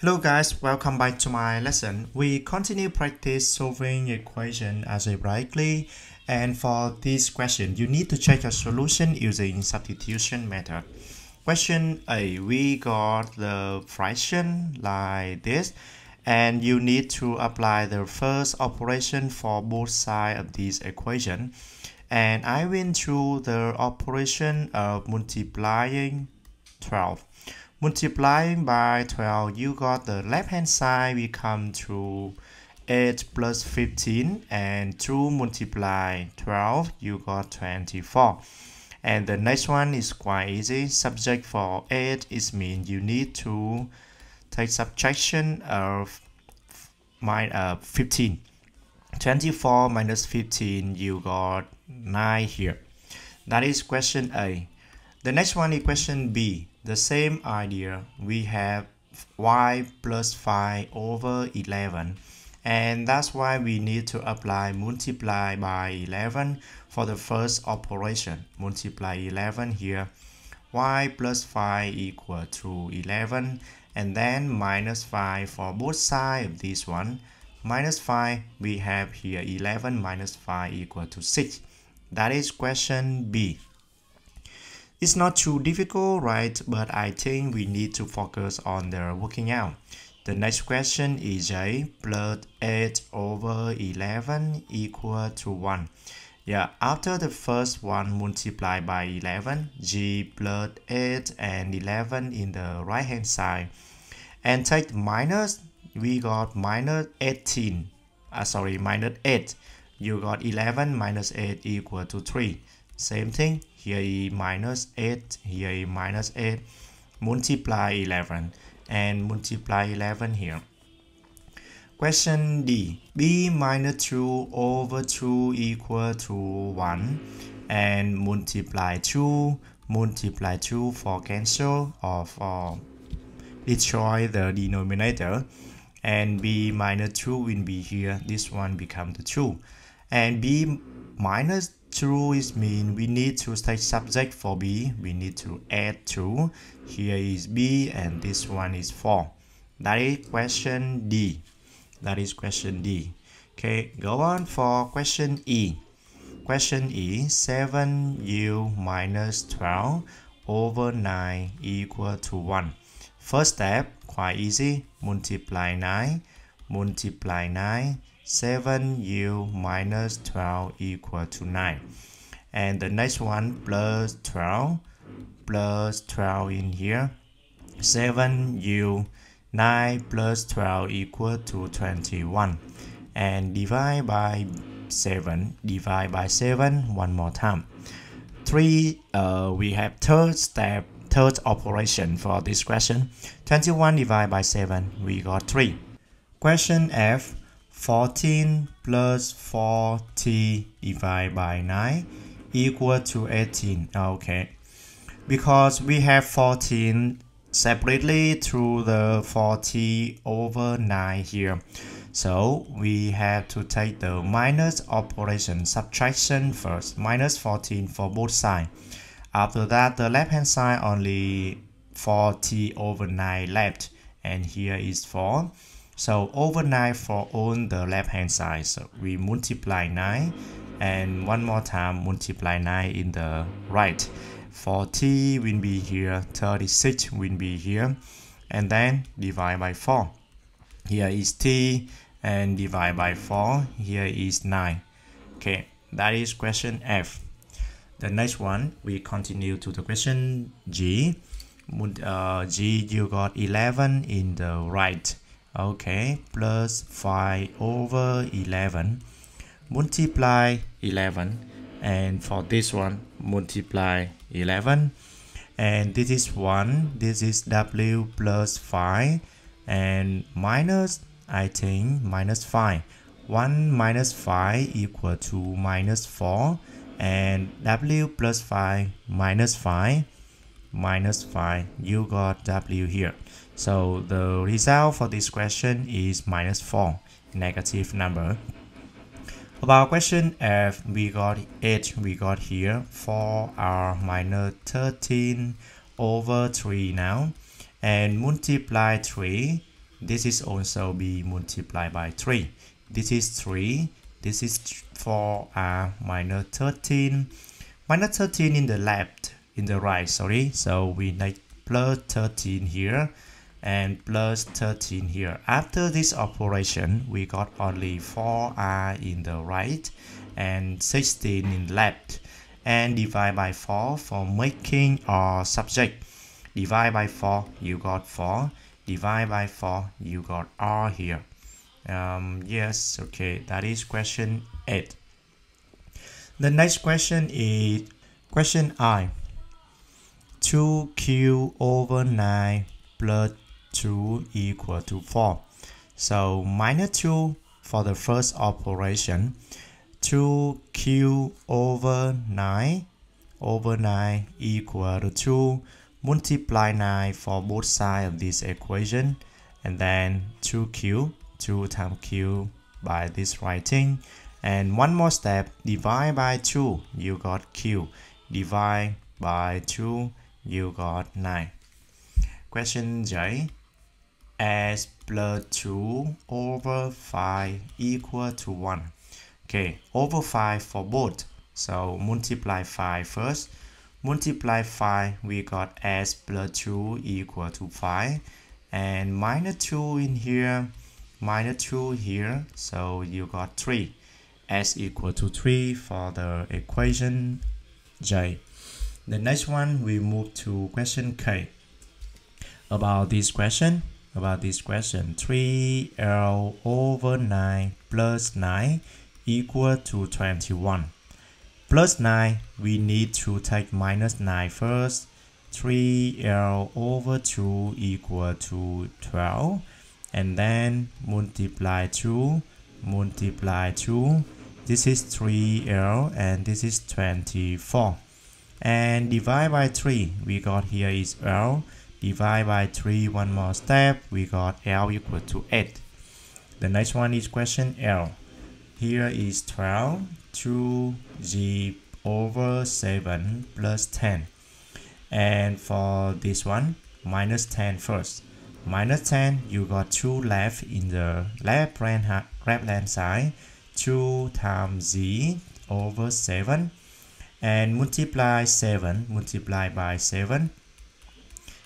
Hello guys, welcome back to my lesson. We continue practice solving equation algebraically, and for this question you need to check a solution using substitution method. Question A, we got the fraction like this, and you need to apply the first operation for both sides of this equation. And I went through the operation of multiplying 12. Multiplying by 12, you got the left hand side, we come to 8 plus 15, and to multiply 12, you got 24. And the next one is quite easy. Subject for 8 is mean you need to take subtraction of 15. 24 minus 15, you got 9 here. That is question A. The next one is question B. The same idea. We have y plus 5 over 11. And that's why we need to apply multiply by 11 for the first operation. Multiply 11 here. Y plus 5 equal to 11. And then minus 5 for both sides of this one. Minus 5, we have here 11 minus 5 equal to 6. That is question B. It's not too difficult, right? But I think we need to focus on the working out. The next question is A plus 8 over 11 equal to 1. Yeah, after the first one multiplied by 11, G plus 8 and 11 in the right hand side. And take minus, we got minus 18. Minus 8. You got 11 minus 8 equal to 3. Same thing, here is minus 8, here is minus 8. Multiply 11 and multiply 11 here. Question D. B minus 2 over 2 equal to 1. And multiply 2 for cancel or for destroy the denominator. And B minus 2 will be here. This one become the 2. And B minus 2 is mean we need to take subject for B. We need to add 2. Here is B and this one is 4. That is question D. That is question D. Okay, go on for question E. Question E, 7u minus 12 over 9 equal to 1. First step, quite easy. Multiply 9. 7u minus 12 equal to 9. And the next one plus 12 in here. 7u 9 plus 12 equal to 21. And divide by 7 one more time. 3 we have third operation for this question. 21 divided by 7, we got 3. Question F. 14 plus 40 divided by 9 equal to 18. Okay, because we have 14 separately through the 40 over 9 here, so we have to take the minus operation, subtraction first. Minus 14 for both sides. After that, the left hand side only 40 over 9 left, and here is 4. So over 9 for on the left hand side. So we multiply 9 and one more time multiply 9 in the right. 40 will be here, 36 will be here, and then divide by 4. Here is t and divide by 4. Here is 9. Okay, that is question F. The next one, we continue to the question G. G, you got 11 in the right. Okay, plus 5 over 11. Multiply 11. And for this one, multiply 11. And this is 1. This is W plus 5. And minus, I think, minus 5. 1 minus 5 equal to minus 4. And W plus 5 minus 5. Minus 5, you got W here. So the result for this question is minus 4, negative number. About question F, we got 8, we got here 4r minus 13 over 3 now. And multiply 3 this is also be multiplied by 3. This is 3. This is 4r minus 13. Minus 13 in the left, in the right, sorry. So we need plus 13 here and plus 13 here. After this operation, we got only 4r in the right and 16 in left. And divide by 4 for making our subject. Divide by 4, you got 4. Divide by 4, you got r here. Yes, okay, that is question 8. The next question is question I. 2q over 9 plus 2 equal to 4. So minus 2 for the first operation. 2q over 9 equal to 2. Multiply 9 for both sides of this equation, and then 2q, 2 times q by this writing, and one more step, divide by 2, you got q, divide by 2, you got 9. Question J. S plus 2 over 5 equal to 1. Okay, over 5 for both, so multiply 5 first. Multiply 5, we got s plus 2 equal to 5, and minus 2 in here, minus 2 here, so you got 3. S equal to 3 for the equation J. The next one, we move to question K. About this question, 3l over 9 plus 9 equal to 21. Plus 9, we need to take minus 9 first. 3l over 2 equal to 12. And then multiply 2. This is 3l and this is 24. And divide by 3, we got here is l. Divide by 3, one more step, we got l equal to 8. The next one is question L. Here is 12. 2g over 7 plus 10, and for this one, minus 10 first. Minus 10, you got 2 left in the left hand side. 2 times z over 7, and multiply 7, multiply by 7,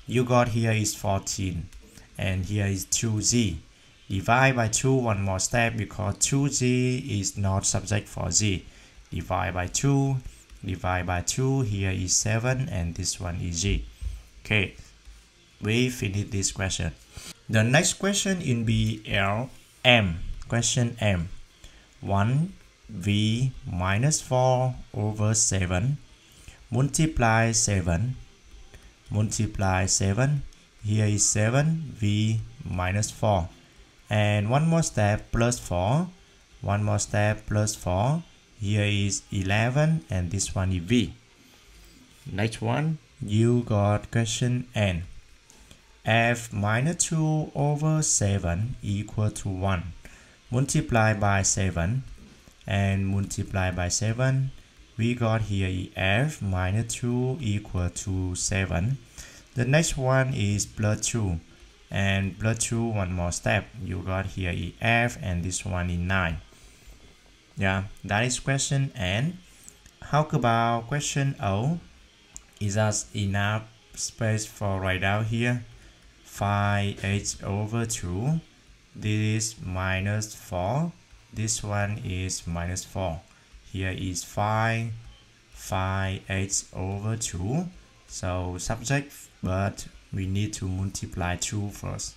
you got here is 14, and here is 2z. Divide by 2, one more step, because 2z is not subject for z. Divide by 2, here is 7, and this one is z. Okay, we finish this question. The next question in BL M. Question M. 1v minus 4 over 7. Multiply 7. Here is 7v minus 4. And one more step, plus 4. Here is 11, and this one is v. Next one, you got question N. F minus 2 over 7 equal to 1. Multiply by 7, and multiply by 7, we got here is f minus 2 equal to 7. The next one is plus 2. And plus 2, one more step, you got here is f, and this one is 9. Yeah, that is question N. How about question O? Is that enough space for write down here? 5h over 2. This is minus 4. This one is minus 4. Here is 5h over 2. So subject, but we need to multiply 2 first.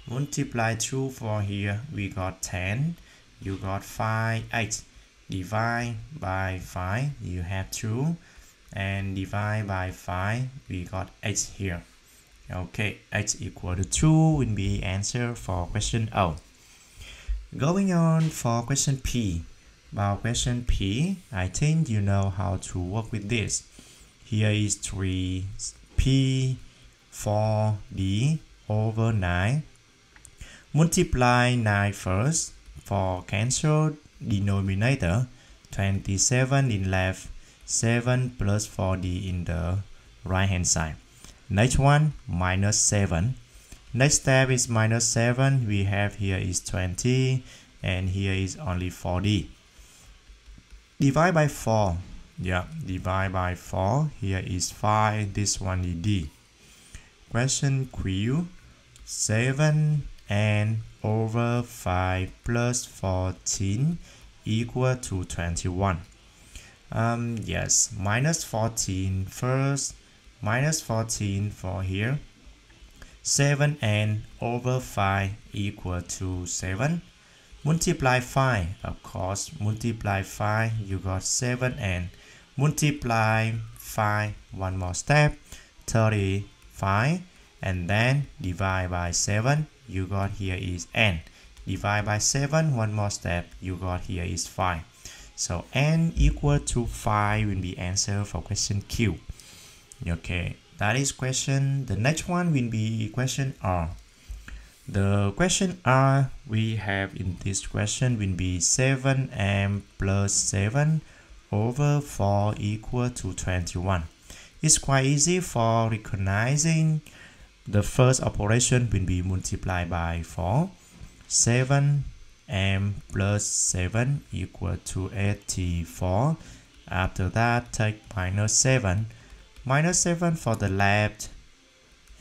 Multiply 2 for here, we got 10. You got 5h. Divide by 5, you have 2. And divide by 5, we got h here. Okay, h equal to 2 will be answer for question O. Going on for question P. About question P, I think you know how to work with this. Here is 3p 4d over 9. Multiply 9 first. For cancel denominator, 27 in left, 7 plus 4d in the right hand side. Next one, minus 7. Next step is minus 7. We have here is 20 and here is only 40. Divide by 4. Yeah, divide by 4. Here is 5. This one is D. Question Q. 7n over 5 plus 14 equal to 21. Yes, minus 14 first. Minus 14 for here. 7n over 5 equal to 7. Multiply 5, of course, multiply 5, you got 7n. Multiply 5, one more step, 35, and then divide by 7, you got here is n. Divide by 7, one more step, you got here is 5. So n equal to 5 will be answer for question Q. Okay, that is question. The next one will be question R. The question R we have in this question will be 7m plus 7 over 4 equal to 21. It's quite easy for recognizing. The first operation will be multiplied by 4. 7m plus 7 equal to 84. After that, take minus 7. Minus 7 for the left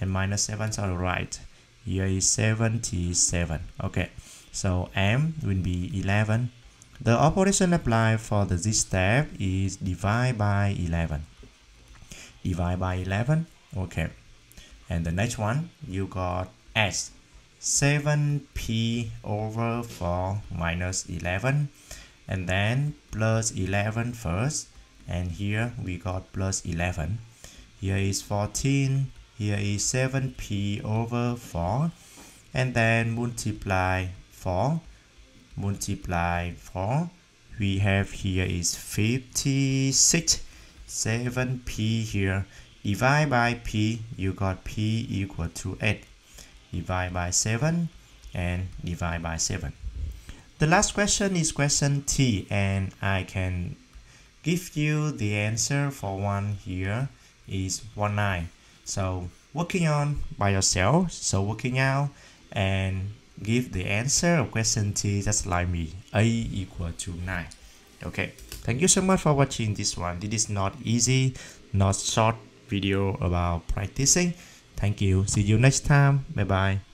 and minus 7 for the right. Here is 77. Okay, so m will be 11. The operation applied for this step is divide by 11. Divide by 11. Okay, and the next one you got s. 7p over 4 minus 11, and then plus 11 first, and here we got plus 11. Here is 14. Here is 7p over 4, and then multiply 4. Multiply 4. We have here is 56. 7p here. Divide by p. You got p equal to 8. Divide by 7 and divide by 7. The last question is question T, and I can give you the answer for one here is 19. So working on by yourself, so working out and give the answer of question T just like me, A equal to 9. Okay, thank you so much for watching this one. This is not easy, not short video about practicing. Thank you. See you next time. Bye bye.